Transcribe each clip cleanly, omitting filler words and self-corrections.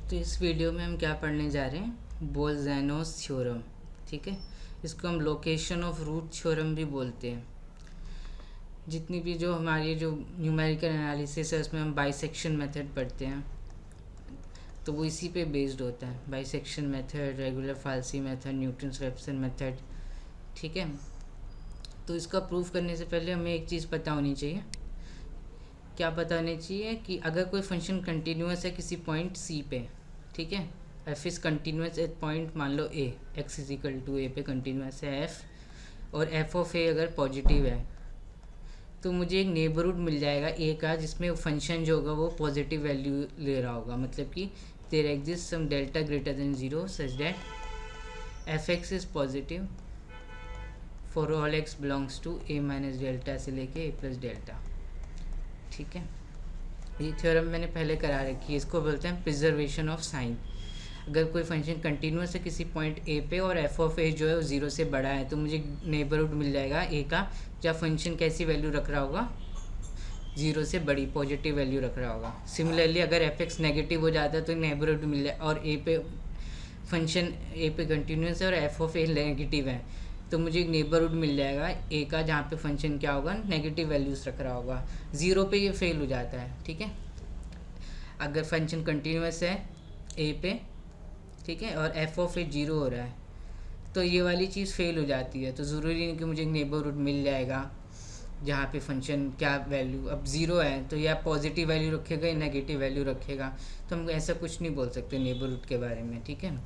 तो इस वीडियो में हम क्या पढ़ने जा रहे हैं, बोल्ज़ैनोस थ्योरम। ठीक है, इसको हम लोकेशन ऑफ रूट थ्योरम भी बोलते हैं। जितनी भी जो हमारी जो न्यूमेरिकल एनालिसिस है उसमें हम बाइसेक्शन मेथड पढ़ते हैं, तो वो इसी पे बेस्ड होता है। Bisection method, regula falsi method, Newton Raphson method. ठीक है, तो इसका प्रूफ करने से पहले हमें एक चीज़ पता होनी चाहिए। क्या पता होनी चाहिए कि अगर कोई फंक्शन कंटिन्यूस है किसी पॉइंट सी पे, ठीक है, f is continuous at point मान लो ए, एक्स इज इक्वल टू ए पे कंटिन्यूस है एफ, और एफ ऑफ ए अगर पॉजिटिव है तो मुझे एक नेबरहुड मिल जाएगा ए का जिसमें फंक्शन जो होगा वो पॉजिटिव वैल्यू ले रहा होगा। मतलब कि there exist some delta greater than zero such that F x is positive for all x belongs to a minus delta से लेके ए प्लस डेल्टा। ठीक है, ये थ्योरम मैंने पहले करा रखी है, इसको बोलते हैं प्रिजर्वेशन ऑफ साइन। अगर कोई फंक्शन कंटिन्यूस है किसी पॉइंट ए पे और एफ ऑफ ए जो है वो ज़ीरो से बड़ा है तो मुझे नेबरहुड मिल जाएगा ए का, जहाँ फंक्शन कैसी वैल्यू रख रहा होगा, ज़ीरो से बड़ी पॉजिटिव वैल्यू रख रहा होगा। सिमिलरली अगर एफ एक्स नेगेटिव हो जाता है तो नेबरहुड मिल जाए, और ए पे फंक्शन ए पे कंटिन्यूस है और एफ ऑफ ए नेगेटिव है तो मुझे एक नेबरहुड मिल जाएगा ए का जहाँ पे फंक्शन क्या होगा, नेगेटिव वैल्यूज़ रख रहा होगा। ज़ीरो पे ये फेल हो जाता है। ठीक है, अगर फंक्शन कंटिन्यूस है ए पे, ठीक है, और एफ ऑफ ए जीरो हो रहा है तो ये वाली चीज़ फेल हो जाती है। तो ज़रूरी नहीं कि मुझे एक नेबरहुड मिल जाएगा जहाँ पे फंक्शन क्या वैल्यू, अब ज़ीरो है तो या पॉजिटिव वैल्यू रखेगा या नेगेटिव वैल्यू रखेगा, तो हम ऐसा कुछ नहीं बोल सकते नेबरहुड के बारे में। ठीक है,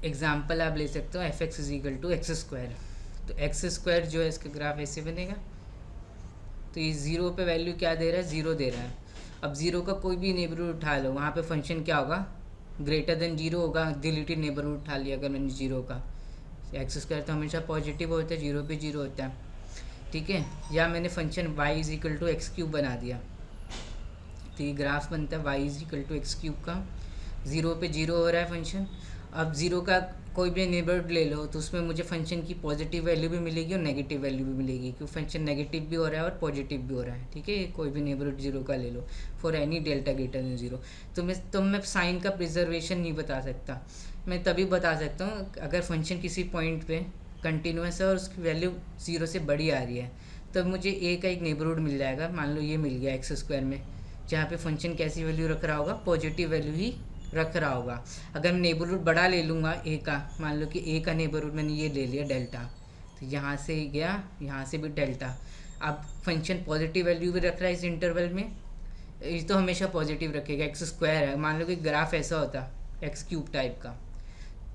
एग्जाम्पल आप ले सकते हो, f x is equal to x square. तो एक्स स्क्वायर जो है इसका ग्राफ ऐसे बनेगा, तो ये ज़ीरो पे वैल्यू क्या दे रहा है, ज़ीरो दे रहा है। अब ज़ीरो का कोई भी नेबरहुड उठा लो, वहाँ पे फंक्शन क्या होगा, ग्रेटर देन जीरो होगा। डिलीटेड नेबरहुड उठा लिया अगर मैंने जीरो का, एक्स स्क्वायर तो हमेशा पॉजिटिव होता है, जीरो पे जीरो होता है। ठीक है, या मैंने function y is equal to x cube बना दिया, तो ये ग्राफ बनता है y is equal to x cube का। ज़ीरो पे जीरो हो रहा है फंक्शन, अब ज़ीरो का कोई भी नेबरहुड ले लो तो उसमें मुझे फंक्शन की पॉजिटिव वैल्यू भी मिलेगी और नेगेटिव वैल्यू भी मिलेगी, क्योंकि फंक्शन नेगेटिव भी हो रहा है और पॉजिटिव भी हो रहा है। ठीक है, कोई भी नेबरहुड जीरो का ले लो for any delta greater than zero. तो मैं साइन का प्रिजर्वेशन नहीं बता सकता। मैं तभी बता सकता हूँ अगर फंक्शन किसी पॉइंट पे कंटिन्यूस है और उसकी वैल्यू ज़ीरो से बड़ी आ रही है, तब मुझे ए का एक नेबरहुड मिल जाएगा। मान लो ये मिल गया एक्स स्क्वायर में, जहाँ पे फंक्शन कैसी वैल्यू रख रहा होगा, पॉजिटिव वैल्यू ही रख रहा होगा। अगर मैं नेबरहुड बड़ा ले लूँगा ए का, मान लो कि ए का नेबरहुड मैंने ये ले लिया डेल्टा, तो यहाँ से गया, यहाँ से भी डेल्टा। अब फंक्शन पॉजिटिव वैल्यू भी रख रहा है इस इंटरवल में, ये तो हमेशा पॉजिटिव रखेगा। एक्स स्क्वायर है, मान लो कि ग्राफ ऐसा होता एक्स क्यूब टाइप का,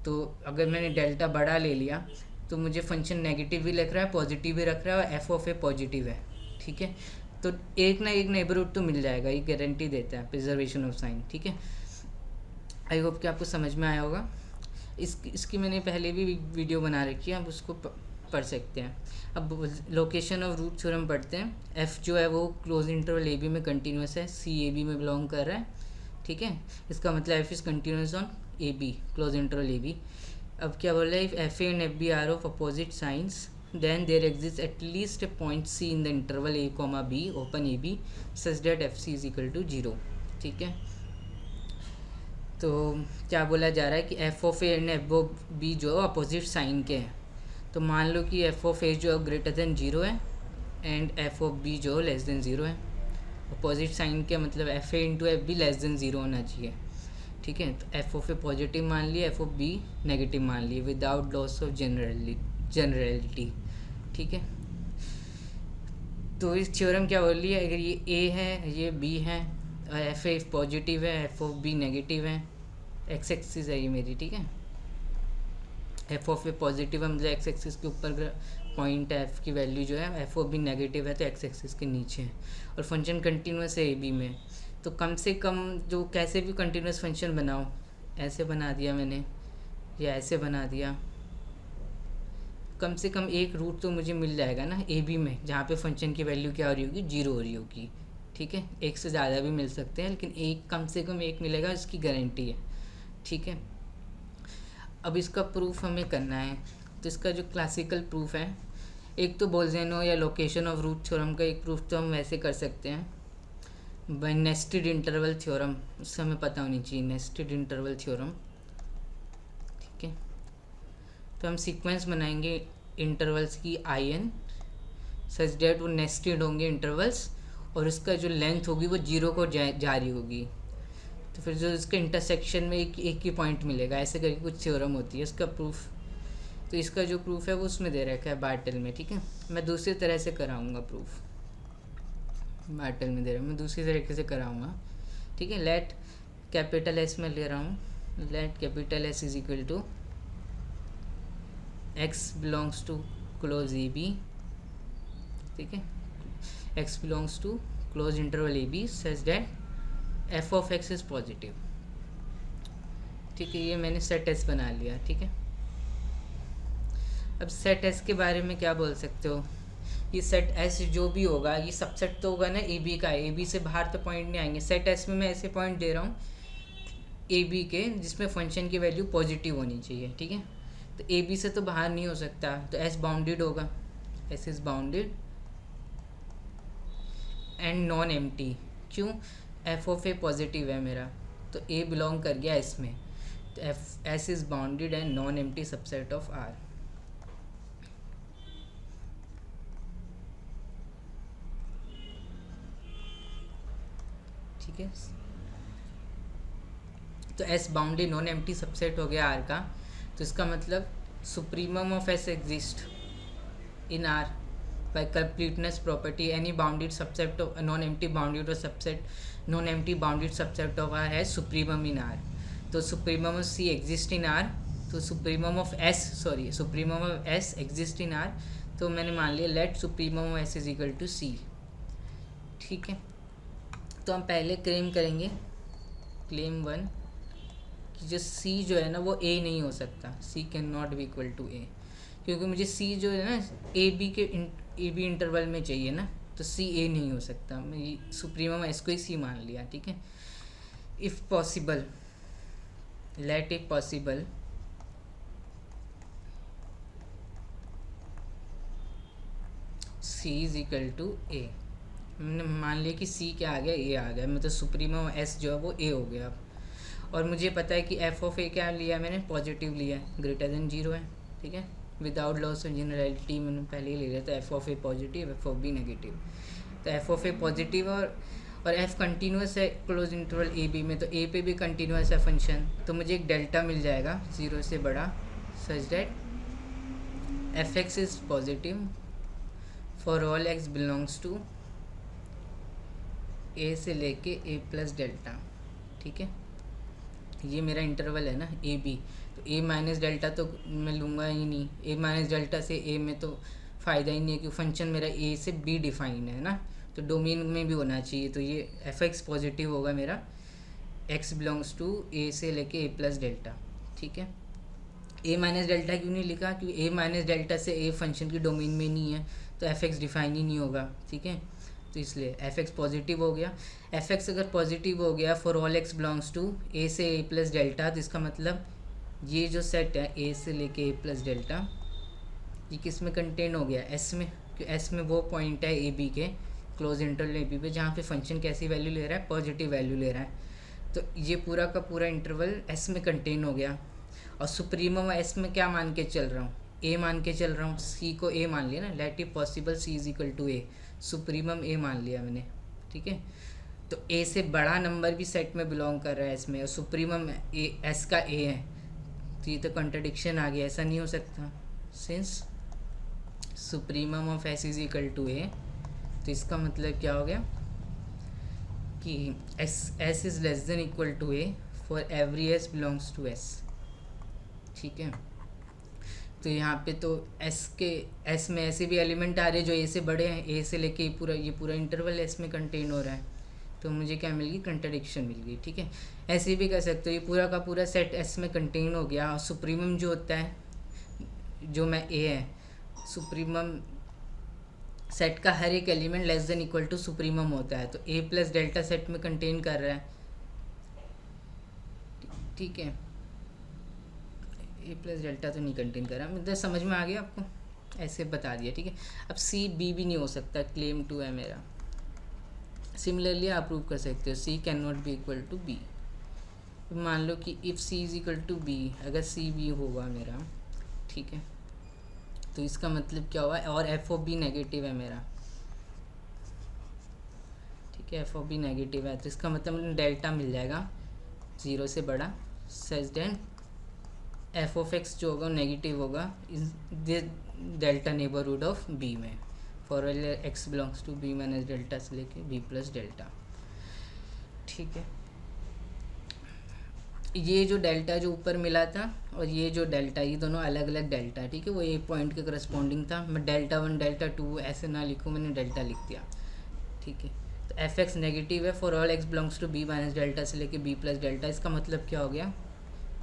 तो अगर मैंने डेल्टा बड़ा ले लिया तो मुझे फंक्शन नेगेटिव भी रख रहा है, पॉजिटिव भी रख रहा है, और एफ ऑफ ए पॉजिटिव है। ठीक है, तो एक ना एक नेबरहुड तो मिल जाएगा, ये गारंटी देता है प्रिजर्वेशन ऑफ साइन। ठीक है, आई होप कि आपको समझ में आया होगा। इसकी मैंने पहले भी वीडियो बना रखी है, आप उसको पढ़ सकते हैं। अब लोकेशन ऑफ रूट थ्योरम पढ़ते हैं। एफ जो है वो क्लोज इंटरवल ए बी में कंटिन्यूस है, सी ए बी में बिलोंग कर रहा है। ठीक है, इसका मतलब f is continuous on A b, close interval A b. अब क्या बोल रहा है, if f A and F b are of opposite signs then there exists at least a point c in the interval a comma b open ab such that fc is equal to 0। ठीक है, तो क्या बोला जा रहा है कि f of a and F of b जो है अपोजिट साइन के हैं। तो मान लो कि एफ ऑफ ए जो है ग्रेटर देन जीरो है एंड एफ ऑफ बी जो लेस देन ज़ीरो है। अपोजिट साइन के मतलब F A into F be less than zero होना चाहिए। ठीक है, तो एफ ऑफ ए पॉजिटिव मान लिए, एफ ऑफ बी नेगेटिव मान लिए विदाउट लॉस ऑफ जनरलिटी। ठीक है, तो इस थ्योरम क्या बोल रही है, अगर ये ए है, ये बी है, और एफ ए पॉजिटिव है, एफ ऑफ बी नेगेटिव है, एक्स एक्सिस है ये मेरी। ठीक है, एफ ऑफ ए पॉजिटिव है मतलब एक्स एक्सिस के ऊपर पॉइंट है, एफ की वैल्यू जो है, एफ ऑफ बी नेगेटिव है तो एक्स एक्सिस के नीचे है, और फंक्शन कंटिन्यूस है ए बी में। तो कम से कम जो कैसे भी कंटिन्यूस फंक्शन बनाओ, ऐसे बना दिया मैंने या ऐसे बना दिया, कम से कम एक रूट तो मुझे मिल जाएगा ना ए बी में, जहाँ पे फंक्शन की वैल्यू क्या हो रही होगी, जीरो हो रही होगी। ठीक है, एक से ज़्यादा भी मिल सकते हैं लेकिन एक कम से कम एक मिलेगा, इसकी गारंटी है। ठीक है, अब इसका प्रूफ हमें करना है। तो इसका जो क्लासिकल प्रूफ है, एक तो बोल्ज़ैनो या लोकेशन ऑफ रूट थ्योरम का एक प्रूफ तो हम वैसे कर सकते हैं बाय नेस्टेड इंटरवल थ्योरम, उससे हमें पता होनी चाहिए नेस्टेड इंटरवल थ्योरम। ठीक है, तो हम सीक्वेंस बनाएंगे इंटरवल्स की आई एन सच डेट वो नेस्टेड होंगे इंटरवल्स, और उसका जो लेंथ होगी वो जीरो को जारी होगी। तो फिर जो इसके इंटरसेक्शन में एक ही पॉइंट मिलेगा, ऐसे करके कुछ थ्योरम होती है। इसका प्रूफ, तो इसका जो प्रूफ है वो उसमें दे रखा है बार्टल में। ठीक है, मैं दूसरी तरह से कराऊंगा प्रूफ, बार्टल में दे रहा हूँ, मैं दूसरी तरीके से कराऊंगा। ठीक है, लेट कैपिटल एस में ले रहा हूँ, let capital S is equal to x belongs to close a B. ठीक है, x belongs to close interval A B such that f of x is positive. ठीक है, ये मैंने सेट एस बना लिया। ठीक है, अब सेट एस के बारे में क्या बोल सकते हो, ये सेट एस जो भी होगा ये सबसेट तो होगा ना ए बी का, ए बी से बाहर तो पॉइंट नहीं आएंगे। सेट एस में मैं ऐसे पॉइंट दे रहा हूँ ए बी के जिसमें फंक्शन की वैल्यू पॉजिटिव होनी चाहिए। ठीक है, तो ए बी से तो बाहर नहीं हो सकता, तो एस बाउंडेड होगा, S is bounded and non empty. क्यों, एफ ऑफ ए पॉजिटिव है मेरा, तो ए बिलोंग कर गया एस में, तो f S is bounded and non empty subset of R. ठीक है, तो S bounded non empty subset हो गया आर का, तो इसका मतलब supremum of S exist in R by completeness property any bounded subset of non-empty bounded or subset non-empty bounded subset of R has supremum in R। तो supremum of C exist in R, तो supremum of S supremum of S exist in R, तो मैंने मान लिया let supremum of S is equal to C। ठीक है, तो हम पहले क्लेम करेंगे, क्लेम 1 कि जो C जो है ना वो A नहीं हो सकता, C can not be equal to A, क्योंकि मुझे C जो है ना ए बी इंटरवल में चाहिए ना, तो सी ए नहीं हो सकता। मैं सुप्रीमम एस को ही सी मान लिया। ठीक है, if possible let if possible C is equal to A. मैंने मान लिया कि सी क्या आ गया, ए आ गया, मतलब सुप्रीमम एस जो है वो ए हो गया। और मुझे पता है कि एफ ऑफ ए क्या लिया मैंने, पॉजिटिव लिया है, ग्रेटर देन जीरो है। ठीक है, विदाउट लॉस ऑफ जनरलिटी मैंने पहले ही ले लिया था, f of a positive F of b negative, तो एफ ऑफ ए पॉजिटिव और एफ कंटिन्यूस है क्लोज इंटरवल ए बी में, तो ए पे भी कंटिन्यूस है फंक्शन, तो मुझे एक डेल्टा मिल जाएगा ज़ीरो से बड़ा such that F x is positive for all x belongs to A से लेके ए प्लस डेल्टा। ठीक है, ये मेरा इंटरवल है ना ए बी, तो ए माइनस डेल्टा तो मैं लूँगा ही नहीं, ए माइनस डेल्टा से ए में तो फ़ायदा ही नहीं है, क्योंकि फंक्शन मेरा ए से बी डिफाइन है ना, तो डोमेन में भी होना चाहिए, तो ये एफ एक्स पॉजिटिव होगा मेरा, एक्स बिलोंग्स टू ए से लेके ए प्लस डेल्टा। ठीक है, ए माइनस डेल्टा क्यों नहीं लिखा, क्योंकि ए माइनस डेल्टा से ए फंक्शन की डोमेन में नहीं है, तो एफ एक्स डिफाइन ही नहीं होगा। ठीक है, तो इसलिए एफ एक्स पॉजिटिव हो गया। एफ एक्स अगर पॉजिटिव हो गया for all x belongs to A से ए प्लस डेल्टा, तो इसका मतलब ये जो सेट है ए से लेके ए प्लस डेल्टा, ये किस में कंटेन हो गया, एस में, क्योंकि एस में वो पॉइंट है ए बी के क्लोज इंटरवल ए बी पे जहाँ पे फंक्शन कैसी वैल्यू ले रहा है, पॉजिटिव वैल्यू ले रहा है, तो ये पूरा का पूरा इंटरवल एस में कंटेन हो गया। और सुप्रीमम एस में क्या मान के चल रहा हूँ, ए मान के चल रहा हूँ, सी को ए मान लिया ना, let if possible C is equal to A, supremum A मान लिया मैंने। ठीक है, तो ए से बड़ा नंबर भी सेट में बिलोंग कर रहा है इसमें, और सुप्रीमम ए एस का ए है, तो ये तो कंट्रडिक्शन आ गया, ऐसा नहीं हो सकता। Since supremum of S is equal to A, तो इसका मतलब क्या हो गया कि S is less than equal to A for every S belongs to S. ठीक है, तो यहाँ पे तो एस में ऐसे भी एलिमेंट आ रहे हैं जो ए से बड़े हैं, ए से लेके ये पूरा इंटरवल एस में कंटेन हो रहा है, तो मुझे क्या मिल गई, कंट्रडिक्शन मिल गई। ठीक है, ऐसे भी कर सकते हो, ये पूरा का पूरा सेट एस में कंटेन हो गया, और सुप्रीमम जो होता है, जो मैं ए है, सुप्रीमम सेट का हर एक element less than equal to supremum होता है, तो ए प्लस डेल्टा सेट में कंटेन कर रहा है। ठीक है, ए प्लस डेल्टा तो नहीं कंटेन कर रहा, मतलब समझ में आ गया आपको, ऐसे बता दिया। ठीक है, अब सी बी भी नहीं हो सकता, क्लेम 2 है मेरा, सिमिलरली आप प्रूव कर सकते हो C can not be equal to B. मान लो कि if C is equal to B, अगर सी बी होगा मेरा, ठीक है, तो इसका मतलब क्या हुआ, और एफ ऑफ बी नेगेटिव है मेरा, ठीक है, एफ ऑफ बी नेगेटिव है, तो इसका मतलब मुझे डेल्टा मिल जाएगा 0 से बड़ा, such that f of x जो होगा नेगेटिव होगा इस डेल्टा नेबरहुड ऑफ बी में, for x belongs to b minus delta से लेके बी प्लस डेल्टा। ठीक है, ये जो डेल्टा जो ऊपर मिला था और ये जो डेल्टा, ये दोनों अलग अलग डेल्टा है, ठीक है, वो एक पॉइंट के करस्पॉन्डिंग था। मैं डेल्टा 1 डेल्टा 2 ऐसे ना लिखूँ, मैंने डेल्टा लिख दिया, ठीक है। तो एफ एक्स नेगेटिव है for all x belongs to b minus delta से लेके बी प्लस डेल्टा। इसका मतलब क्या हो गया,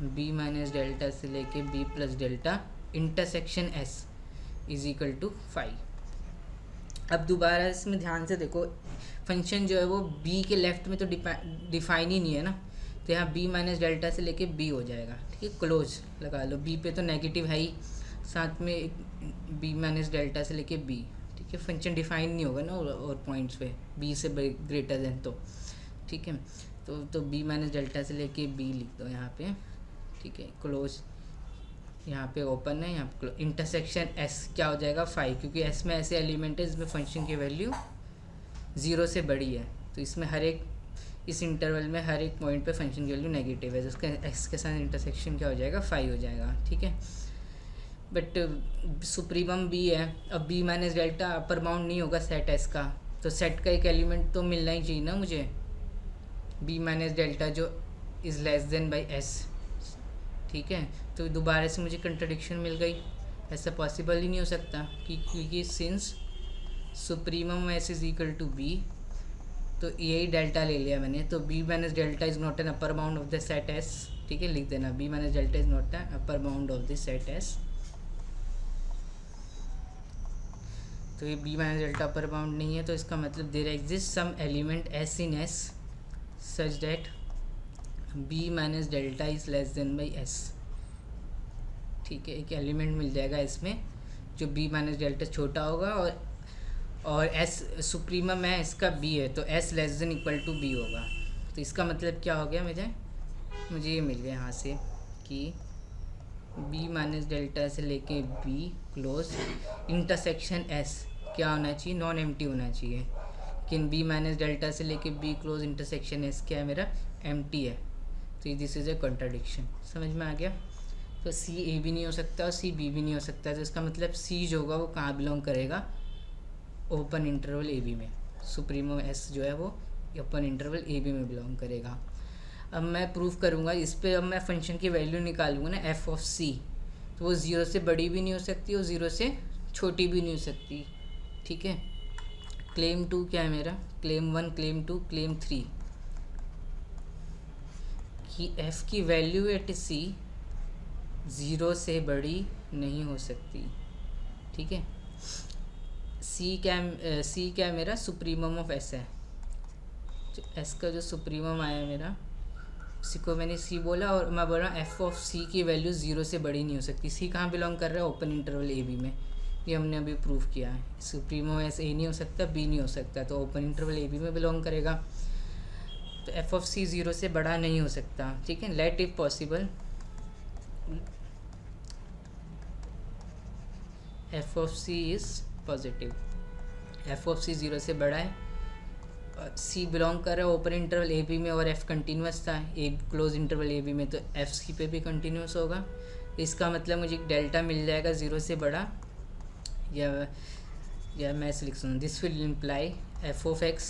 बी माइनस डेल्टा से लेके b plus delta intersection S is equal to 5। अब दोबारा इसमें ध्यान से देखो, फंक्शन जो है वो बी के लेफ्ट में तो डिफाइन ही नहीं है ना, तो यहाँ बी माइनस डेल्टा से लेके बी हो जाएगा, ठीक है, क्लोज लगा लो, बी पे तो नेगेटिव है ही, साथ में एक बी माइनस डेल्टा से लेके बी, ठीक है, फंक्शन डिफाइन नहीं होगा ना और पॉइंट्स पे बी से ग्रेटर देन, तो ठीक है, तो बी माइनस डेल्टा से लेके बी लिख दो यहाँ पे, ठीक है, क्लोज, यहाँ पे ओपन है, यहाँ पे इंटरसेक्शन एस क्या हो जाएगा 5, क्योंकि एस में ऐसे एलिमेंट है जिसमें फंक्शन की वैल्यू 0 से बड़ी है, तो इसमें हर एक इस इंटरवल में हर एक पॉइंट पे फंक्शन की वैल्यू नेगेटिव है, जिसका एक्स के साथ इंटरसेक्शन क्या हो जाएगा 5 हो जाएगा, ठीक है। बट सुप्रीमम बी है, अब b minus delta upper bound नहीं होगा सेट एस का, तो सेट का एक एलिमेंट तो मिलना ही चाहिए ना मुझे, बी माइनस डेल्टा जो is less than by S, ठीक है, तो दोबारा से मुझे कंट्रडिक्शन मिल गई, ऐसा पॉसिबल ही नहीं हो सकता क्योंकि since supremum S is equal to b, तो यही डेल्टा ले लिया मैंने, तो b minus delta is not an upper bound of the set S, ठीक है, लिख देना b minus delta is not an upper bound of the set S, तो ये b minus delta upper bound नहीं है, तो इसका मतलब there exist some element s in S such that b minus delta is less than by S, ठीक है, एक एलिमेंट मिल जाएगा इसमें जो बी माइनस डेल्टा छोटा होगा और एस सुप्रीमम है इसका बी है, तो s less than equal to b होगा, तो इसका मतलब क्या हो गया, मुझे ये मिल गया यहाँ से कि बी माइनस डेल्टा से लेके बी क्लोज इंटरसेक्शन एस क्या होना चाहिए, नॉन एम्प्टी होना चाहिए, लेकिन बी माइनस डेल्टा से लेके बी क्लोज इंटरसेक्शन एस क्या है मेरा एम्प्टी है, तो दिस इज़ ए कॉन्ट्राडिक्शन, समझ में आ गया। तो सी ए भी नहीं हो सकता और सी बी भी नहीं हो सकता, तो इसका मतलब सी जो होगा वो कहाँ बिलोंग करेगा, ओपन इंटरवल ए बी में, सुप्रीमो एस जो है वो ओपन इंटरवल ए बी में बिलोंग करेगा। अब मैं प्रूफ करूँगा इस पर, अब मैं फंक्शन की वैल्यू निकालूंगा ना एफ ऑफ सी, तो वो 0 से बड़ी भी नहीं हो सकती और 0 से छोटी भी नहीं हो सकती, ठीक है। क्लेम 2 क्या है मेरा, क्लेम 1 क्लेम 2 क्लेम 3 कि एफ की वैल्यू एट सी 0 से बड़ी नहीं हो सकती, ठीक है। सी क्या है मेरा, सुप्रीमम ऑफ एस है, तो एस का जो सुप्रीमम आया मेरा, उसी को मैंने सी बोला, और मैं बोल रहा हूँ एफ ऑफ सी की वैल्यू 0 से बड़ी नहीं हो सकती। सी कहाँ बिलोंग कर रहा है, ओपन इंटरवल ए बी में, ये हमने अभी प्रूव किया है। सुप्रीमो एस ए नहीं हो सकता, बी नहीं हो सकता, तो ओपन इंटरवल ए बी में बिलोंग करेगा, तो एफ ऑफ सी 0 से बड़ा नहीं हो सकता, ठीक है। Let if possible F of C is positive, F of C 0 से बड़ा है, सी बिलोंग कर रहा है ओपन इंटरवल ए बी में, और एफ कंटिन्यूस था ए क्लोज इंटरवल ए बी में, तो एफ सी पे भी कंटिन्यूस होगा, इसका मतलब मुझे डेल्टा मिल जाएगा 0 से बड़ा, या मैं ऐसे लिख सकता हूँ, this will imply f of x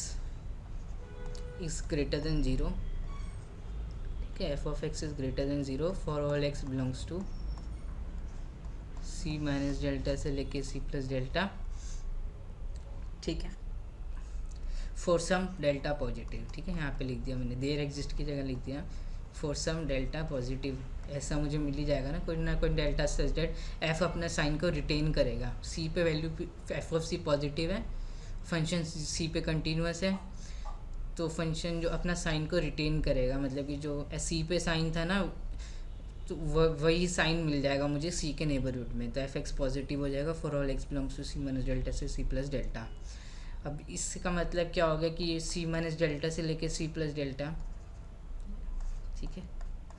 is greater than 0, ठीक है, F of x is greater than 0 for all x belongs to c minus delta से लेके सी प्लस डेल्टा, ठीक है, फॉर सम डेल्टा पॉजिटिव, ठीक है, यहाँ पे लिख दिया मैंने, देयर एग्जिस्ट की जगह लिख दिया फॉर सम डेल्टा पॉजिटिव, ऐसा मुझे मिल ही जाएगा ना कोई डेल्टा सच डेट एफ अपना साइन को रिटेन करेगा, सी पे value f of c positive है, फंक्शन सी पे कंटिन्यूस है, तो फंक्शन जो अपना साइन को रिटेन करेगा, मतलब कि जो सी पे साइन था ना, तो वही साइन मिल जाएगा मुझे सी के नेबरहुड में, तो एफ एक्स पॉजिटिव हो जाएगा for all x belongs to c minus delta से सी प्लस डेल्टा। अब इसका मतलब क्या हो गया कि ये सी माइनस डेल्टा से लेके सी प्लस डेल्टा, ठीक है,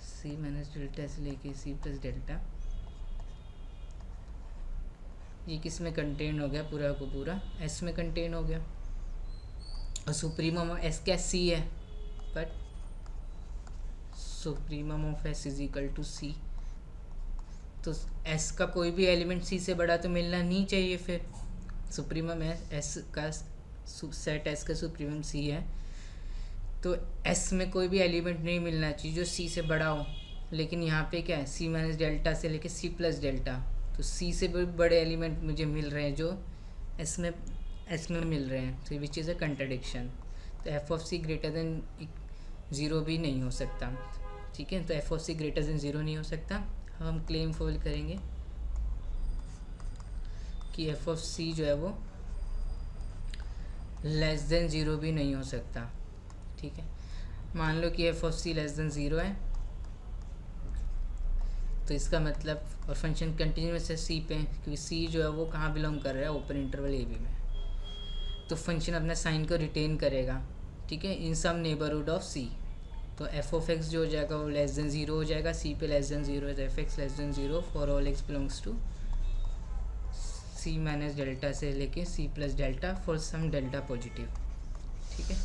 सी माइनस डेल्टा से लेके सी प्लस डेल्टा, ये किस में कंटेन हो गया, पूरा को पूरा एस में कंटेन हो गया। और सुप्रीमम ऑफ एस क्या सी है, but supremum of S is equal to C, तो एस का कोई भी एलिमेंट सी से बड़ा तो मिलना नहीं चाहिए। फिर सुप्रीमम एस का सेट एस का सुप्रीमम सी है, तो एस में कोई भी एलिमेंट नहीं मिलना चाहिए जो सी से बड़ा हो। लेकिन यहाँ पे क्या है, सी माइनस डेल्टा से लेके सी प्लस डेल्टा, तो सी से भी बड़े एलिमेंट मुझे मिल रहे हैं जो एस में मिल रहे हैं, तो विच इज़ अ कंट्राडिक्शन। तो f of c greater than zero भी नहीं हो सकता, ठीक है। तो f of c greater than zero नहीं हो सकता। हम क्लेम फॉल करेंगे कि एफ ऑफ सी जो है वो लेस देन ज़ीरो भी नहीं हो सकता, ठीक है। मान लो कि f of c less than zero है, तो इसका मतलब, और फंक्शन कंटिन्यूस है सी पे, क्योंकि सी जो है वो कहाँ बिलोंग कर रहा है, ओपन इंटरवल ए बी में, तो फंक्शन अपने साइन को रिटेन करेगा, ठीक है, इन सम नेबरहुड ऑफ सी। तो एफ ऑफ एक्स जो हो जाएगा वो लेस देन ज़ीरो हो जाएगा, सी पे लेस देन ज़ीरो है तो f x less than zero for all x belongs to c minus delta से लेके सी plus delta for some delta positive, ठीक है।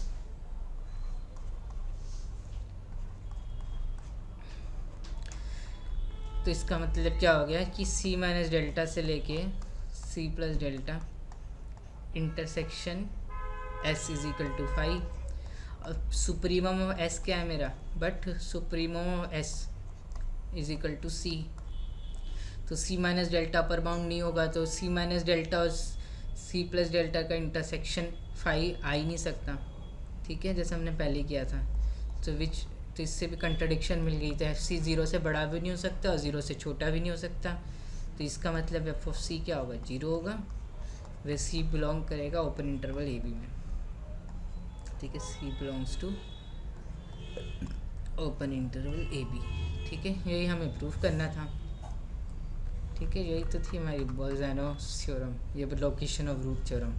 तो इसका मतलब क्या हो गया कि सी माइनस डेल्टा से लेके सी plus delta intersection S is equal to 5। अब सुप्रीमम ऑफ एस क्या है मेरा, but supremum of S is equal to C, तो सी माइनस डेल्टा पर बाउंड नहीं होगा, तो सी माइनस डेल्टा और सी प्लस डेल्टा का इंटरसेक्शन 5 आ ही नहीं सकता, ठीक है, जैसे हमने पहले किया था। तो इससे भी कंट्राडिक्शन मिल गई, तो एफ सी ज़ीरो से बड़ा भी नहीं हो सकता और ज़ीरो से छोटा भी नहीं हो सकता। तो इसका मतलब एफ ऑफ सी क्या होगा, जीरो होगा, वे सी बिलोंग करेगा ओपन इंटरवल ए बी में, ठीक है, C belongs to open interval A B, ठीक है। यही हमें प्रूफ करना था, ठीक है, यही तो थी हमारी बोल्ज़ानो थ्योरम, ये location of root theorem.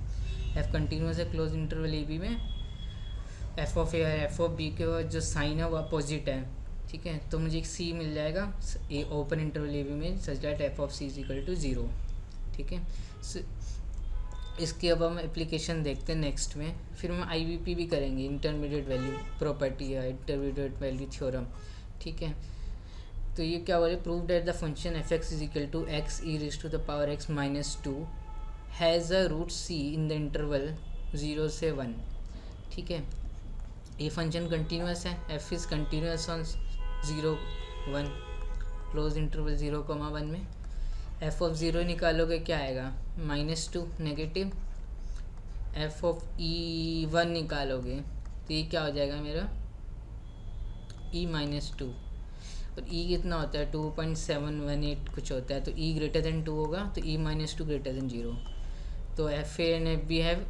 F continuous है क्लोज इंटरवल ए बी में, एफ ऑफ ए और एफ ऑफ बी के जो साइन है वो अपोजिट है, ठीक है, तो मुझे एक सी मिल जाएगा ए ओपन इंटरवल ए बी में such that f of C is equal to zero, ठीक है। इसकी अब हम एप्लीकेशन देखते हैं नेक्स्ट में, फिर हम आई वी पी भी करेंगे, इंटरमीडिएट वैल्यू प्रॉपर्टी या इंटरमीडिएट वैल्यू थ्योरम, ठीक है। तो ये क्या हो रहा है, prove that the function f x is equal to x e raise to the power x minus 2 has a root c in the interval 0 से 1, ठीक है। ये फंक्शन कंटिन्यूस है, f is continuous on 0 1 close interval 0, 1 में। F of zero निकालोगे क्या आएगा, -2 negative. F of ई 1 निकालोगे तो ये क्या हो जाएगा मेरा, ई -2, और ई कितना होता है 2.718 कुछ होता है, तो ई ग्रेटर देन 2 होगा, तो ई -2 ग्रेटर देन 0। तो f A and F b have,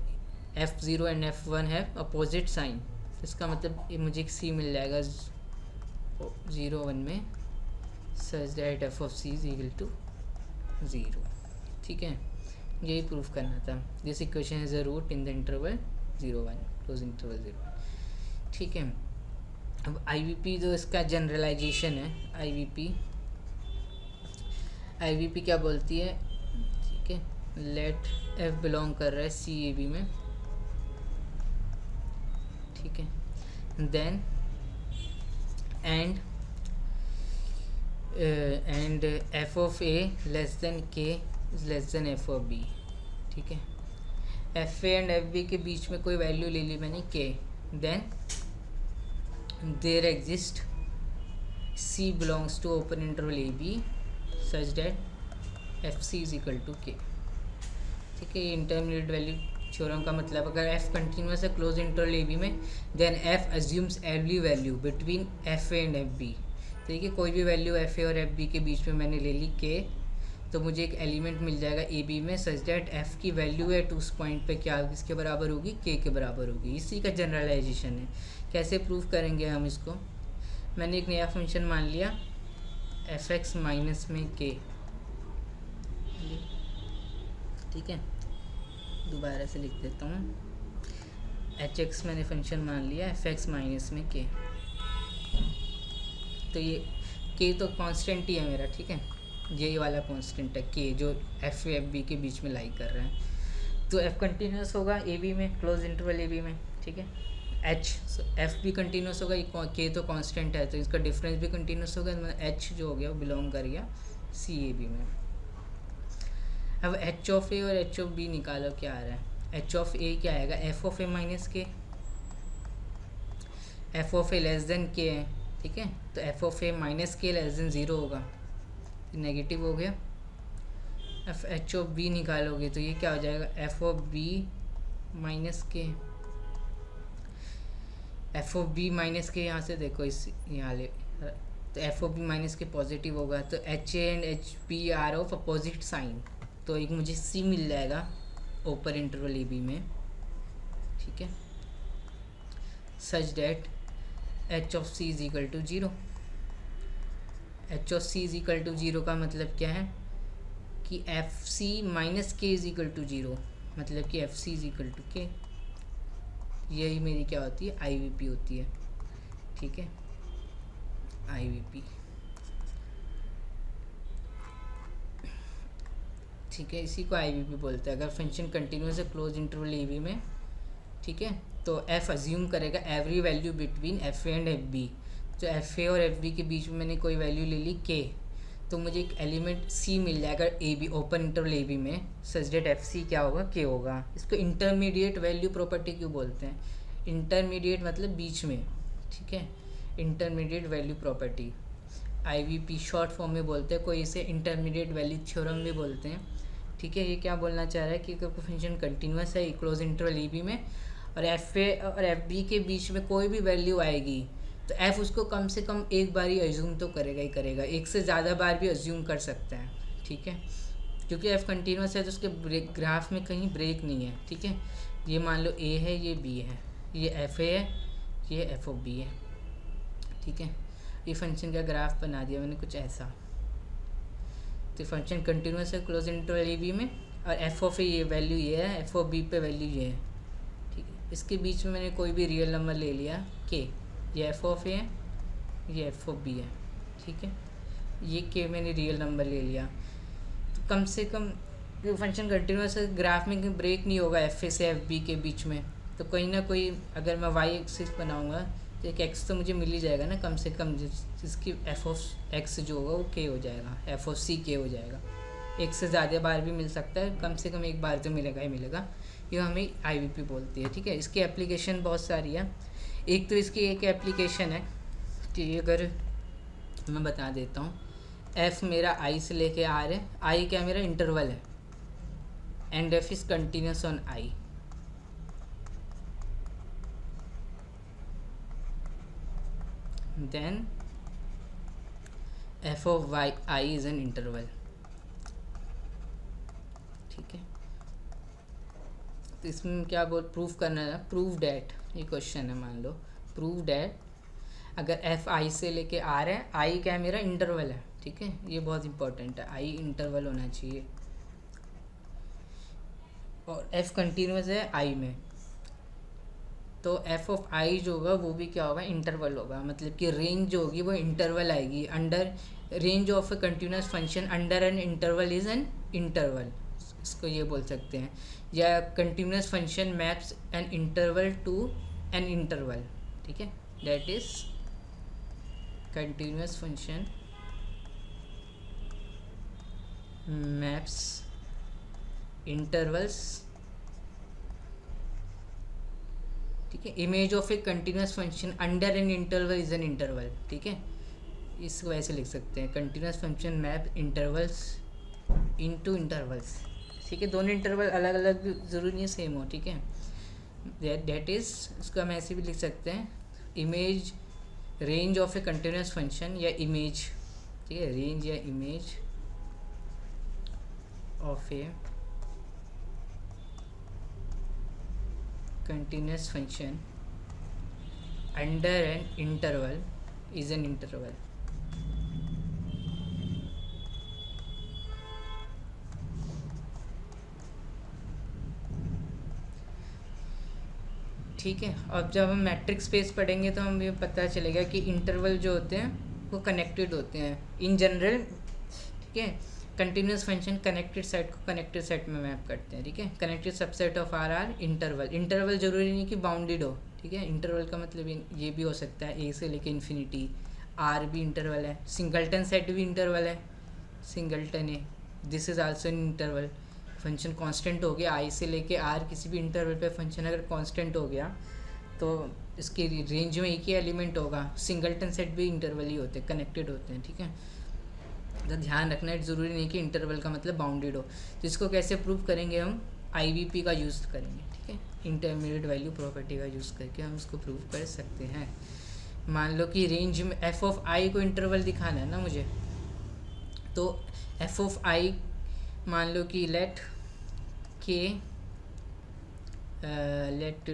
f zero and f one have opposite sign, इसका मतलब ये मुझे एक सी मिल जाएगा 0 1 में such that f of C is equal to 0, ठीक है। यही प्रूफ करना था, this equation is a root in the interval 0 1 close interval 0, ठीक है। अब आई वी पी जो इसका जनरलाइजेशन है, आई वी पी क्या बोलती है, ठीक है, लेट एफ बिलोंग कर रहा है सी ए बी में, ठीक है, then and F of A less than K is less than F of B, ठीक है। F A and F B के बीच में कोई वैल्यू ले ली मैंने K, then there exist C belongs to open interval A B such that F C is equal to K, ठीक है। ये इंटरमीडिएट वैल्यू थ्योरम का मतलब, अगर एफ कंटिन्यूस है क्लोज इंटरवल ए बी में, then f assumes every value between f A and F b, ठीक है। कोई भी वैल्यू एफ ए और एफ बी के बीच में मैंने ले ली के, तो मुझे एक एलिमेंट मिल जाएगा ए बी में सच दैट एफ की वैल्यू है उस पॉइंट पे क्या किसके बराबर होगी, के के बराबर होगी। इसी का जनरलाइजेशन है। कैसे प्रूव करेंगे हम इसको, मैंने एक नया फंक्शन मान लिया एफ एक्स माइनस में के, ठीक है, दोबारा से लिख देता हूँ, एच एक्स मैंने फंक्शन मान लिया एफ एक्स माइनस में के। तो ये के तो कांस्टेंट ही है मेरा, ठीक है, ये वाला कांस्टेंट है के जो एफ ए एफ बी के बीच में लाई कर रहा है। तो एफ कंटिन्यूस होगा ए बी में, क्लोज इंटरवल ए बी में, ठीक है। एच एफ भी कंटिन्यूस होगा, ये के तो कांस्टेंट है तो इसका डिफरेंस भी कंटिन्यूस होगा, मतलब एच जो हो गया वो बिलोंग कर गया सी ए बी में। अब एच ऑफ ए और एच ऑफ बी निकालो, क्या आ रहा है। एच ऑफ ए क्या आएगा, F of A minus k, f of A less than के है, ठीक है। तो एफ ऑफ ए माइनस के लेस देन ज़ीरो होगा, नेगेटिव हो गया। एफ एच ऑफ बी निकालोगे तो ये क्या हो जाएगा, f of b minus k, f of b minus k यहाँ से देखो इस यहाँ ले, तो f of b minus k positive होगा, तो h a and h b are of opposite sign, तो एक मुझे सी मिल जाएगा ओपर इंटरवल ए बी में, ठीक है। Such that h of C is equal to zero. H of C is equal to zero का मतलब क्या है कि F c minus k is equal to zero, मतलब कि F C is equal to k. यही मेरी क्या होती है, आई वी पी होती है, ठीक है, आई वी पी, ठीक है। इसी को आई वी पी बोलते हैं अगर फंक्शन कंटिन्यूस है क्लोज इंटरवल ए बी में, ठीक है। तो एफ अज्यूम करेगा every value between f A and F b, तो एफ ए और एफ बी के बीच में मैंने कोई वैल्यू ले ली के, तो मुझे एक एलिमेंट सी मिल जाएगा a b open interval A B में, सच डेट एफ सी क्या होगा, के होगा। इसको इंटरमीडिएट वैल्यू प्रॉपर्टी क्यों बोलते हैं, इंटरमीडिएट मतलब बीच में, ठीक है, इंटरमीडिएट वैल्यू प्रॉपर्टी आई वी पी शॉर्ट फॉर्म में बोलते हैं, कोई इसे इंटरमीडिएट वैल्यू थ्योरम भी बोलते हैं, ठीक है। ये क्या बोलना चाह रहा है कि अगर फंक्शन कंटिन्यूस है क्लोज इंटरवल ए बी में और एफ ए और एफ बी के बीच में कोई भी वैल्यू आएगी तो एफ उसको कम से कम एक बार ही अज्यूम तो करेगा ही करेगा, एक से ज़्यादा बार भी अज्यूम कर सकता है, ठीक है, क्योंकि एफ कंटिन्यूस है तो उसके ब्रेक ग्राफ में कहीं ब्रेक नहीं है, ठीक है। ये मान लो ए है, ये बी है, ये एफ ए है, ये एफ ऑफ बी है, ठीक है। ये फंक्शन का ग्राफ बना दिया मैंने कुछ ऐसा, तो फंक्शन कंटिन्यूस है क्लोज इंटरवल ए बी में और एफ ऑफ ए ये वैल्यू ये है, एफ ऑफ बी पे वैल्यू ये है, ठीक है। इसके बीच में मैंने कोई भी रियल नंबर ले लिया के, ये एफ ऑफ ए है, ये एफ ऑफ बी है, ठीक है, ये के मैंने रियल नंबर ले लिया, तो कम से कम फंक्शन कंटिन्यूस है ग्राफ में ब्रेक नहीं होगा एफ ए से एफ बी के बीच में, तो कहीं ना कोई अगर मैं वाई एक्सिस बनाऊँगा तो एक एक्स तो मुझे मिल ही जाएगा ना कम से कम, जिसकी एफ ऑफ एक्स जो होगा वो के हो जाएगा, एफ ऑफ सी के हो जाएगा। एक से ज़्यादा बार भी मिल सकता है, कम से कम एक बार तो मिलेगा ही मिलेगा, ये हमें आई वी पी बोलती है, ठीक है। इसकी एप्लीकेशन बहुत सारी है, एक तो इसकी एक एप्लीकेशन है कि अगर मैं बता देता हूँ, एफ मेरा आई से लेके आर है, आई क्या मेरा इंटरवल है and F is continuous on I, then f of y I is an interval, ठीक है। तो इसमें क्या बोल प्रूव करना है, प्रूव डैट, ये क्वेश्चन है, मान लो प्रूव डैट अगर एफ आई से लेके आ रहा है, आई क्या है मेरा इंटरवल है, ठीक है, ये बहुत इंपॉर्टेंट है, आई इंटरवल होना चाहिए और एफ कंटिन्यूस है आई में, तो एफ ऑफ आई जो होगा वो भी क्या होगा, इंटरवल होगा, मतलब कि रेंज जो होगी वो इंटरवल आएगी, under range of a continuous function under an interval is an interval, इसको ये बोल सकते हैं, या continuous function maps an interval to an interval, ठीक है, that is continuous function maps intervals, ठीक है, image of a continuous function under an interval is an interval, ठीक है, इसको ऐसे लिख सकते हैं, continuous function map intervals into intervals, ठीक है, दोनों इंटरवल अलग अलग ज़रूरी नहीं सेम हो, ठीक है, दैट इज़ इसको हम ऐसे भी लिख सकते हैं, image range of a continuous function या इमेज, ठीक है, रेंज या image of A continuous function under an interval is an interval, ठीक है। अब जब हम मैट्रिक्स स्पेस पढ़ेंगे तो हमें पता चलेगा कि इंटरवल जो होते हैं वो कनेक्टेड होते हैं इन जनरल। ठीक है, कंटिन्यूस फंक्शन कनेक्टेड सेट को कनेक्टेड सेट में मैप करते हैं। ठीक है, connected subset of R interval. Interval जरूरी नहीं कि बाउंडेड हो। ठीक है, इंटरवल का मतलब ये भी हो सकता है ए से लेके इन्फिनिटी। आर भी इंटरवल है। सिंगल्टन सेट भी इंटरवल है, सिंगल्टन है, this is also an interval. Function constant हो गया आई से लेके आर, किसी भी इंटरवल पे फंक्शन अगर कांस्टेंट हो गया तो इसकी रेंज में एक ही एलिमेंट होगा। सिंगल्टन सेट भी इंटरवल ही होते हैं, कनेक्टेड होते हैं। ठीक है, तो ध्यान रखना है, ज़रूरी नहीं कि इंटरवल का मतलब बाउंडेड हो। तो इसको कैसे प्रूव करेंगे हम? IVP का यूज़ करेंगे। ठीक है, इंटरमीडिएट वैल्यू प्रॉपर्टी का यूज़ करके हम इसको प्रूव कर सकते हैं। मान लो कि रेंज में एफ ऑफ आई को इंटरवल दिखाना है ना मुझे, तो एफ ऑफ आई मान लो कि लेट के let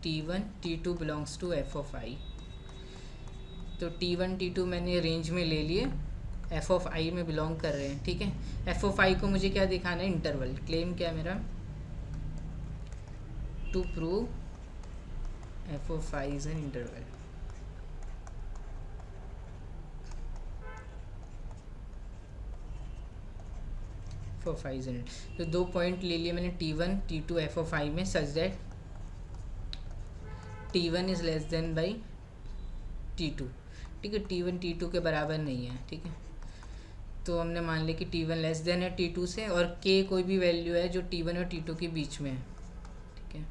T1 T2 belongs to F of I. तो T1 T2 मैंने रेंज में ले लिए, एफ ऑफ आई में बिलोंग कर रहे हैं। ठीक है, एफ ऑफ आई को मुझे क्या दिखाना है? इंटरवल। क्लेम क्या है मेरा? To prove F of I is an interval. F of I is an, तो 2 पॉइंट ले लिए मैंने T1 T2 एफ ऑफ आई में, such that T1 is less then by T2। ठीक है, T1 T2 के बराबर नहीं है। ठीक है, तो हमने मान लिया कि T1 लेस देन है T2 से, और K कोई भी वैल्यू है जो T1 और T2 के बीच में है। ठीक है,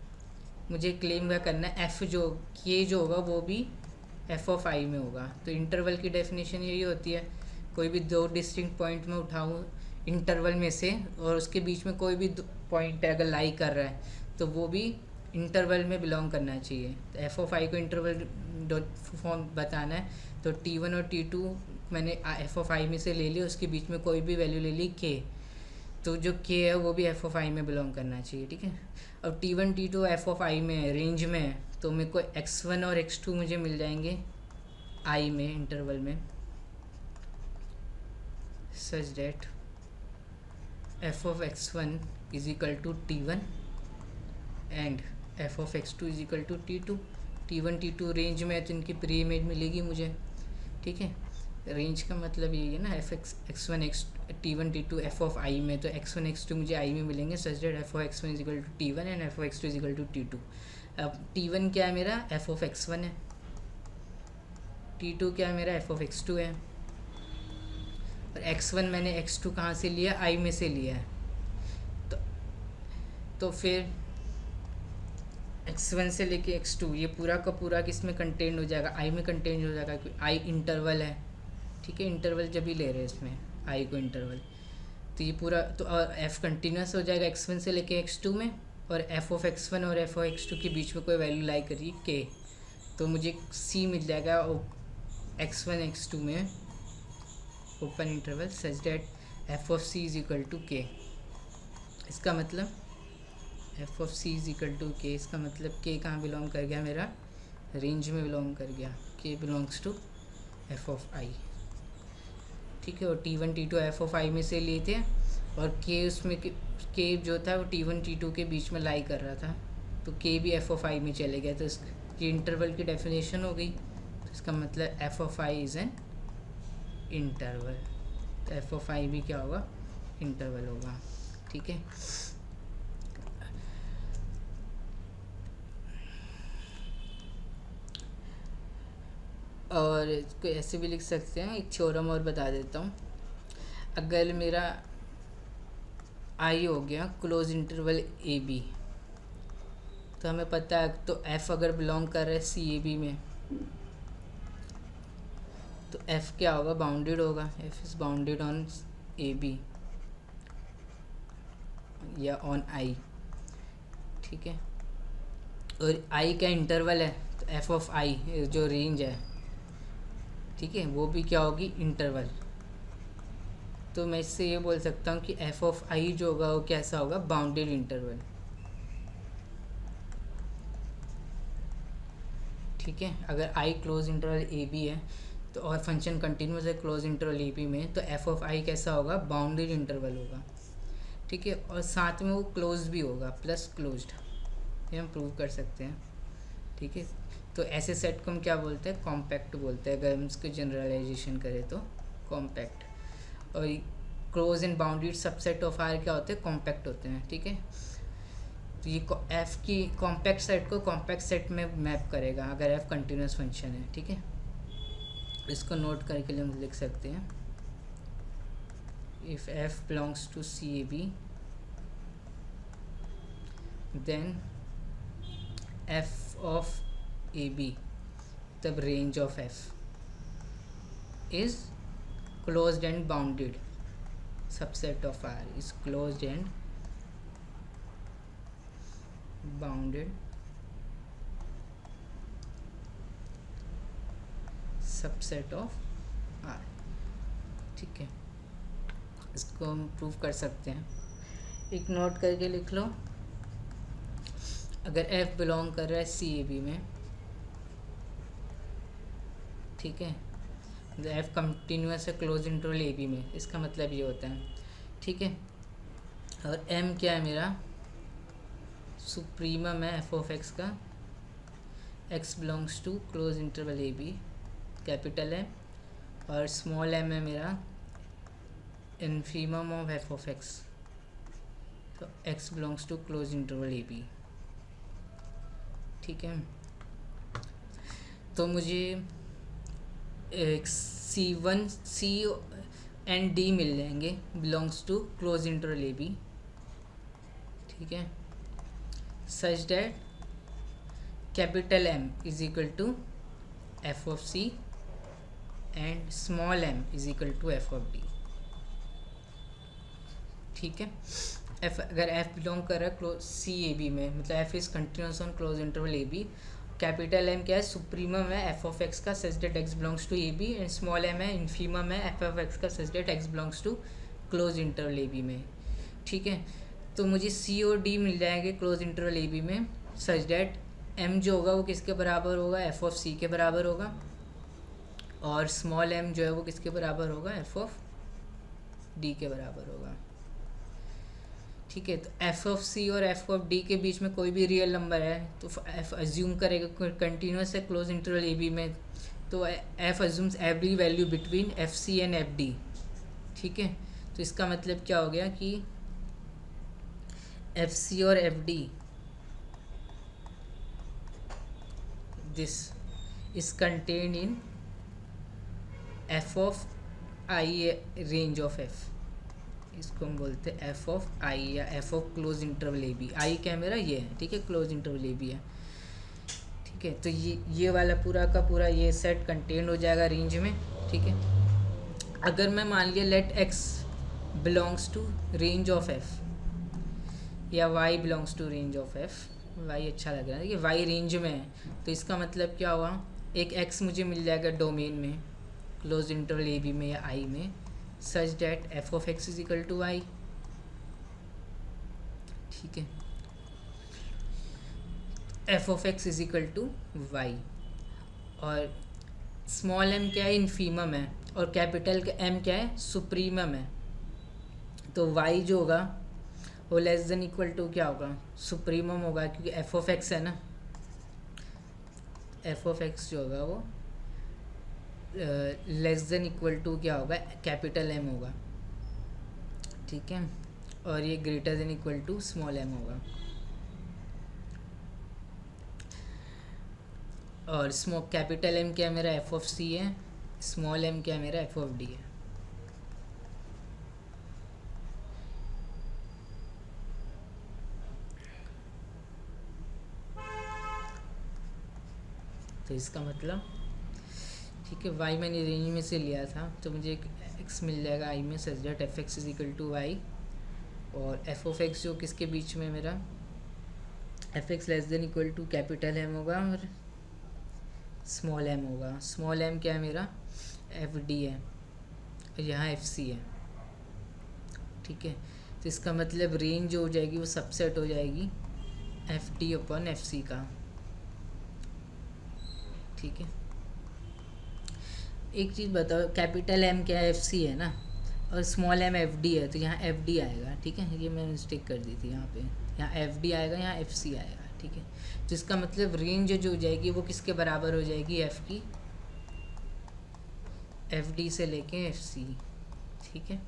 मुझे क्लेम क्या करना है? F जो K जो होगा वो भी एफ ऑफ आई में होगा। तो इंटरवल की डेफिनेशन यही होती है, कोई भी दो डिस्टिंक्ट पॉइंट में उठाऊँ इंटरवल में से, और उसके बीच में कोई भी पॉइंट अगर लाई कर रहा है तो वो भी इंटरवल में बिलोंग करना चाहिए। तो एफ ऑफ आई को इंटरवल फॉर्म बताना है, तो T1 और T2 मैंने एफ ऑफ आई में से ले लिया, उसके बीच में कोई भी वैल्यू ले ली K, तो जो K है वो भी एफ ऑफ आई में बिलोंग करना चाहिए। ठीक है, अब T1 T2 एफ ऑफ आई में है, रेंज में है, तो मेरे को x1 और x2 मुझे मिल जाएंगे आई में, इंटरवल में, such that F of x1 is equal to T1 and F of x2 is equal to T2। T1 T2 range में है तो इनकी प्री इमेज मिलेगी मुझे। ठीक है, रेंज का मतलब यही है ना, F x1 T1 T2 F of आई में, तो x1 x2 मुझे आई में मिलेंगे, such that F of x1 is equal to T1 and F of x2 is equal to T2। अब T1 क्या है मेरा? एफ ऑफ x1 है। T2 क्या है मेरा? एफ ऑफ x2 है। और x1 मैंने x2 कहाँ से लिया? आई में से लिया है। तो फिर x1 से लेके x2 ये पूरा का पूरा किस में कंटेंट हो जाएगा? आई में कंटेंट हो जाएगा, क्योंकि आई इंटरवल है। ठीक है, इंटरवल जब भी ले रहे हैं इसमें आई को इंटरवल, तो ये पूरा तो f कंटिन्यूस हो जाएगा x1 से लेके x2 में, और f ऑफ x1 और f ऑफ x2 के बीच में कोई वैल्यू लाई करिए k, तो मुझे c मिल जाएगा x1 x2 में open interval, such that f of c is equal to k। इसका मतलब F of C is equal to K, इसका मतलब के कहाँ बिलोंग कर गया? मेरा रेंज में बिलोंग कर गया। के बिलोंग्स टू एफ ऑफ आई। ठीक है, और T1 T2 एफ ऑफ आई में से लिए थे, और के उसमें के जो था वो T1 T2 के बीच में लाई कर रहा था, तो के भी एफ ऑफ आई में चले गया, तो ये इंटरवल की डेफिनेशन हो गई। तो इसका मतलब F of I is an interval. तो एफ ऑफ आई भी क्या होगा? इंटरवल होगा। ठीक है, और इसको ऐसे भी लिख सकते हैं, एक थ्योरम और बता देता हूँ। अगर मेरा आई हो गया क्लोज इंटरवल ए बी, तो हमें पता है, तो एफ अगर बिलोंग कर रहा है सी ए बी में, तो एफ क्या होगा? बाउंडेड होगा। F is bounded on A B या ऑन आई। ठीक है, और आई का इंटरवल है, तो एफ ऑफ आई जो रेंज है, ठीक है, वो भी क्या होगी? इंटरवल। तो मैं इससे ये बोल सकता हूँ कि एफ ऑफ आई जो होगा वो कैसा होगा? Bounded interval. ठीक है, अगर I closed interval A B है तो, और फंक्शन कंटिन्यूस है क्लोज इंटरवल ए बी में, तो एफ ऑफ आई कैसा होगा? बाउंडेड इंटरवल होगा। ठीक है, और साथ में वो क्लोज भी होगा, प्लस क्लोज्ड। ये हम प्रूव कर सकते हैं, ठीक है। तो ऐसे सेट को हम क्या बोलते हैं, कॉम्पैक्ट बोलते हैं। अगर हम इसको जनरलाइजेशन करें तो कॉम्पैक्ट। और closed and bounded subset of R क्या होते हैं, कॉम्पैक्ट होते हैं, ठीक है। तो ये एफ की कॉम्पैक्ट सेट को कॉम्पैक्ट सेट में मैप करेगा अगर एफ कंटिन्यूस फंक्शन है, ठीक है। इसको नोट करके हम लिख सकते हैं, if F belongs to C A B then F of A B, तब range of F is closed and bounded subset of R is closed and bounded subset of R, ठीक है। इसको हम प्रूव कर सकते हैं, एक नोट करके लिख लो। अगर f बिलोंग कर रहा है सी ए बी में, ठीक है, तो f कंटिन्यूस है क्लोज इंटरवल ए बी में, इसका मतलब ये होता है, ठीक है। और m क्या है मेरा, सुप्रीमम है f ऑफ x का, x belongs to close interval A B, capital है, और स्मॉल m है मेरा infimum of f of x, तो x belongs to close interval A B, ठीक है। तो मुझे C1 C एंड D मिल जाएंगे belongs to close interval A B, ठीक है, such that capital M is equal to f of C and small m is equal to f of D, ठीक है। f अगर f बिलोंग कर रहा है क्लोज सी ए बी में, मतलब f is continuous on closed interval A B, capital M क्या है, सुप्रीमम है f ऑफ x का such that x belongs to A B, and small m है इन्फीमम है f ऑफ x का such that x belongs to close interval A B में, ठीक है। तो मुझे C और D मिल जाएंगे क्लोज इंटरवल ए बी में, सच दैट m जो होगा वो किसके बराबर होगा, f ऑफ C के बराबर होगा, और स्मॉल m जो है वो किसके बराबर होगा, f ऑफ D के बराबर होगा, ठीक है। तो f ऑफ C और f ऑफ D के बीच में कोई भी रियल नंबर है तो f अज्यूम करेगा कंटिन्यूस है क्लोज इंटरवल ए बी में, तो f assumes every value between F C and F D, ठीक है। तो इसका मतलब क्या हो गया कि एफ सी और F D this is contained in F of I range of F, इसको हम बोलते हैं एफ ऑफ आई या F of closed interval A B. I क्या मेरा ये है, ठीक है, क्लोज इंटरवल ए बी है, ठीक है। तो ये वाला पूरा का पूरा ये सेट कंटेन हो जाएगा रेंज में, ठीक है। अगर मैं मान लिया let X belongs to range of F या Y belongs to range of F, Y अच्छा लग रहा है कि वाई रेंज में है, तो इसका मतलब क्या हुआ, एक एक्स मुझे मिल जाएगा डोमेन में क्लोज इंटरवल ए बी में या आई में, such that F of x is equal to Y, ठीक है। F of x is equal to Y, और स्मॉल m क्या है, इन्फीमम है, और कैपिटल M क्या है, सुप्रीमम है। तो y जो होगा वो लेस देन इक्वल टू क्या होगा, सुप्रीमम होगा, क्योंकि एफ ऑफ एक्स है ना, एफ ऑफ एक्स जो होगा वो लेस देन इक्वल टू क्या होगा, कैपिटल M होगा, ठीक है, और ये greater than equal to small m होगा, और स्मॉल कैपिटल M क्या है मेरा, एफ ऑफ C है, स्मॉल m क्या है मेरा, एफ ऑफ D है। तो इसका मतलब ठीक है, y मैंने रेंज में से लिया था तो मुझे एक x मिल जाएगा i में, such that F x is equal to Y, और एफ ऑफ एक्स जो किसके बीच में मेरा F x less than equal to capital M होगा और स्मॉल m होगा। स्मॉल m क्या है मेरा, एफ डी है, और यहाँ एफ सी है, ठीक है। तो इसका मतलब रेंज जो हो जाएगी वो सबसेट हो जाएगी F D upon F C का, ठीक है। एक चीज़ बताओ, कैपिटल M क्या है, एफ सी है ना, और स्मॉल m एफ डी है, तो यहाँ एफ डी आएगा, ठीक है। ये मैंने मिस्टेक कर दी थी यहाँ पे, यहाँ एफ डी आएगा, यहाँ एफ सी आएगा, ठीक है। तो इसका मतलब रेंज जो हो जाएगी वो किसके बराबर हो जाएगी, एफ़ की, एफ डी से लेके एफ सी, ठीक है।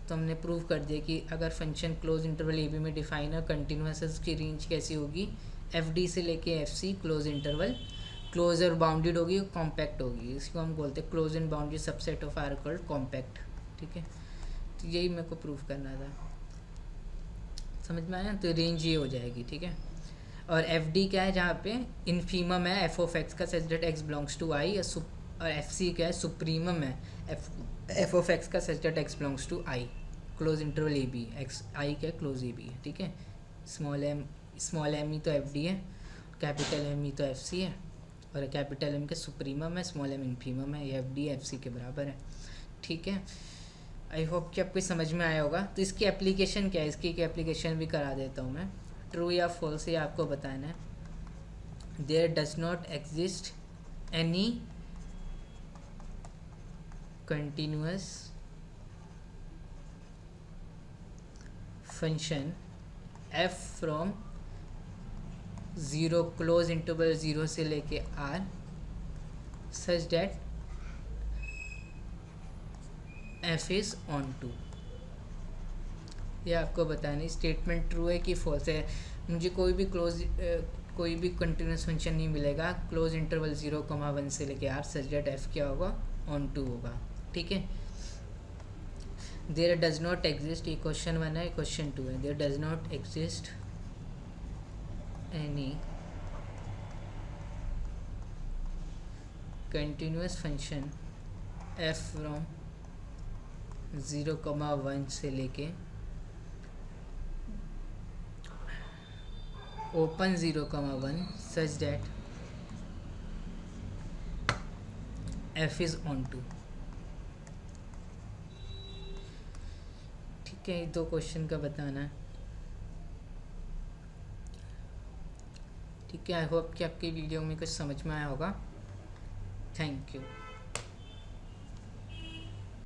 तो हमने प्रूव कर दिया कि अगर function closed interval A B में डिफाइन है कंटिन्यूस है, उसकी रेंज कैसी होगी, एफ डी से लेके F C, closed interval, closed और बाउंडेड होगी, कॉम्पैक्ट होगी। इसको हम बोलते हैं closed and bounded subset of R called compact, ठीक है। तो यही मेरे को प्रूव करना था, समझ में आया। तो रेंज ये हो जाएगी, ठीक है। और एफ डी क्या है, जहाँ पे इन्फीमम है एफ ऑफ एक्स का such that X belongs to I, और एफ सी क्या है, सुप्रीमम है एफ ऑफ एक्स का such that X belongs to I, closed interval A B, X I क्या है, क्लोज ए बी है, ठीक है। स्मॉल एम ही तो एफ डी है, कैपिटल एम ही तो एफ सी है, और कैपिटल एम के सुप्रीमम है, स्मॉल एम इन्फीमम है, ये एफ डी एफ सी के बराबर है, ठीक है। आई होप कि आपको समझ में आया होगा। तो इसकी एप्लीकेशन क्या है, इसकी एक एप्लीकेशन भी करा देता हूँ मैं। ट्रू या फॉल्स ये आपको बताना है। There does not exist any continuous function F from zero, closed interval zero से लेके R, such that F is onto. ये आपको बताना स्टेटमेंट ट्रू है कि फॉल्स है। मुझे कोई भी कंटिन्यूस फंक्शन नहीं मिलेगा क्लोज इंटरवल 0,1 से लेके आर, सच दैट एफ क्या होगा, ऑन टू होगा, ठीक है। देयर डज नॉट एग्जिस्ट, ये क्वेश्चन 1 है, क्वेश्चन 2 है। There does not exist any continuous function F from 0,1 से लेके open 0,1 such that F is onto, ठीक है। दो क्वेश्चन का बताना है, ठीक है। आई होप कि आपकी वीडियो में कुछ समझ में आया होगा। Thank you.